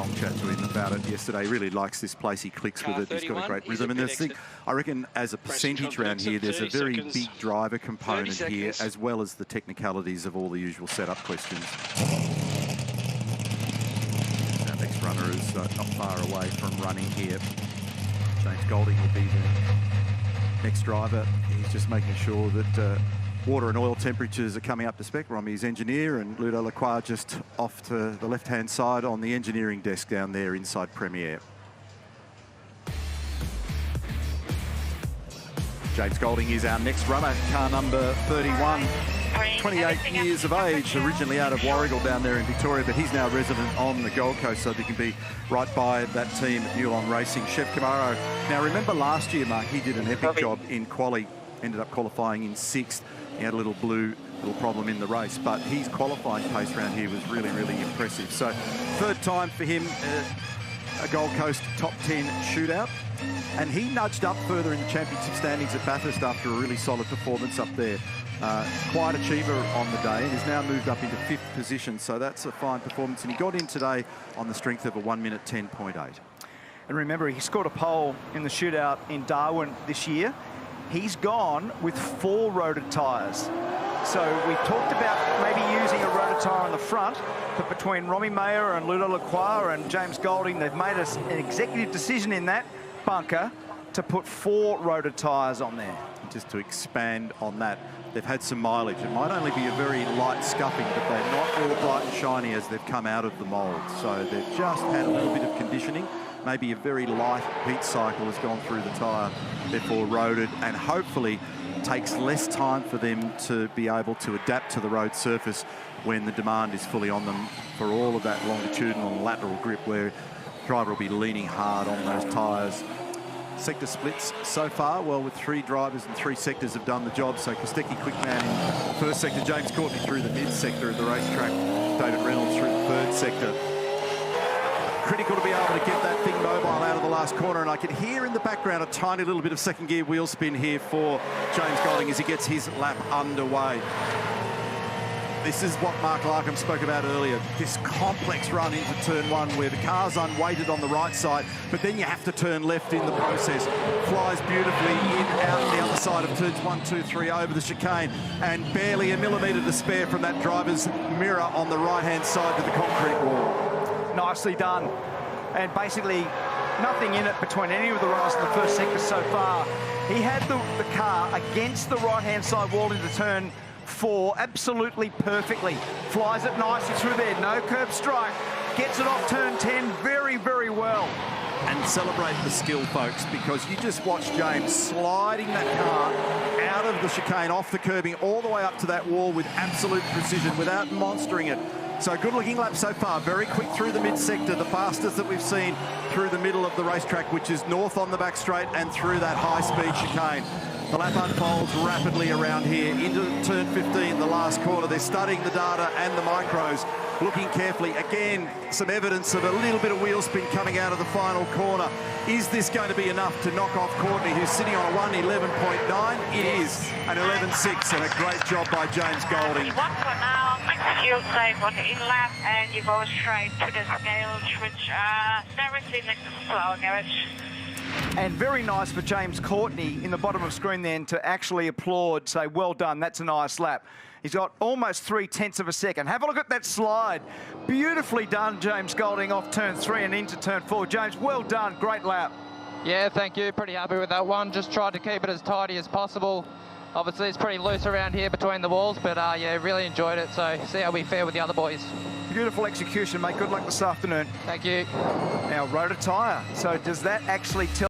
long chat to him about it yesterday. He really likes this place. He clicks with it. He's got a great rhythm. And there's, I reckon, as a percentage around here, there's a very big driver component here, as well as the technicalities of all the usual setup questions. Our next runner is not far away from running here. James Golding will be the next driver. He's just making sure that water and oil temperatures are coming up to spec. Romy's engineer, and Ludo Lacroix just off to the left-hand side on the engineering desk down there inside Premiair. James Golding is our next runner, car number 31. 28 years of age, originally out of Warragul down there in Victoria, but he's now resident on the Gold Coast, so he can be right by that team at Nulon Racing. Chev Camaro. Now, remember last year, Mark, he did an epic job in quali, ended up qualifying in 6th. He had a little problem in the race, but his qualifying pace around here was really, really impressive. So, third time for him, a Gold Coast top 10 shootout. And he nudged up further in the championship standings at Bathurst after a really solid performance up there. Quite achiever on the day, and has now moved up into 5th position, so that's a fine performance. And he got in today on the strength of a 1 minute 10.8. And remember, he scored a pole in the shootout in Darwin this year. He's gone with 4 rotor tyres. So we talked about maybe using a rotor tyre on the front, but between Romy Mayer and Ludo Lacroix and James Golding, they've made an executive decision in that bunker to put 4 rotor tyres on there. Just to expand on that, they've had some mileage. It might only be a very light scuffing, but they're not all bright and shiny as they've come out of the mould. So they've just had a little bit of conditioning. Maybe a very light heat cycle has gone through the tyre, therefore roaded, and hopefully takes less time for them to be able to adapt to the road surface when the demand is fully on them for all of that longitudinal and lateral grip, where the driver will be leaning hard on those tyres. Sector splits so far, well, with 3 drivers and 3 sectors have done the job. So Kostecki, quick man in the first sector, James Courtney through the mid sector of the racetrack, David Reynolds through the 3rd sector. Critical to be able to get that thing mobile out of the last corner, and I can hear in the background a tiny little bit of second gear wheel spin here for James Golding as he gets his lap underway. This is what Mark Larkham spoke about earlier, this complex run into turn 1 where the car's unweighted on the right side, but then you have to turn left in the process. Flies beautifully in, out the other side of turns 1, 2, 3 over the chicane, and barely a millimetre to spare from that driver's mirror on the right-hand side to the concrete wall. Nicely done. And basically nothing in it between any of the runners in the first sector so far. He had the car against the right-hand side wall into turn 4 absolutely perfectly. Flies it nicely through there, no curb strike. Gets it off turn 10 very, very well. And celebrate the skill, folks, because you just watch James sliding that car out of the chicane, off the curbing, all the way up to that wall with absolute precision, without monstering it. So good-looking lap so far, very quick through the mid-sector, the fastest that we've seen through the middle of the racetrack, which is north on the back straight and through that high-speed chicane. The lap unfolds rapidly around here into turn 15, the last corner. They're studying the data and the micros, looking carefully. Again, some evidence of a little bit of wheel spin coming out of the final corner. Is this going to be enough to knock off Courtney, who's sitting on a 1:11.9? It is an 11.6, and a great job by James Golding. You want for now, you'll save on the in-lap, and you go straight to the scales, which are directly next to the flower garage. And very nice for James Courtney in the bottom of screen then to actually applaud, say, well done, that's a nice lap. He's got almost 0.3 of a second. Have a look at that slide. Beautifully done, James Golding, off turn 3 and into turn 4. James, well done, great lap. Yeah, thank you. Pretty happy with that one. Just tried to keep it as tidy as possible. Obviously, it's pretty loose around here between the walls, but yeah, really enjoyed it. So see how we fare with the other boys. Beautiful execution, mate. Good luck this afternoon. Thank you. Now, rotor tyre. So does that actually tell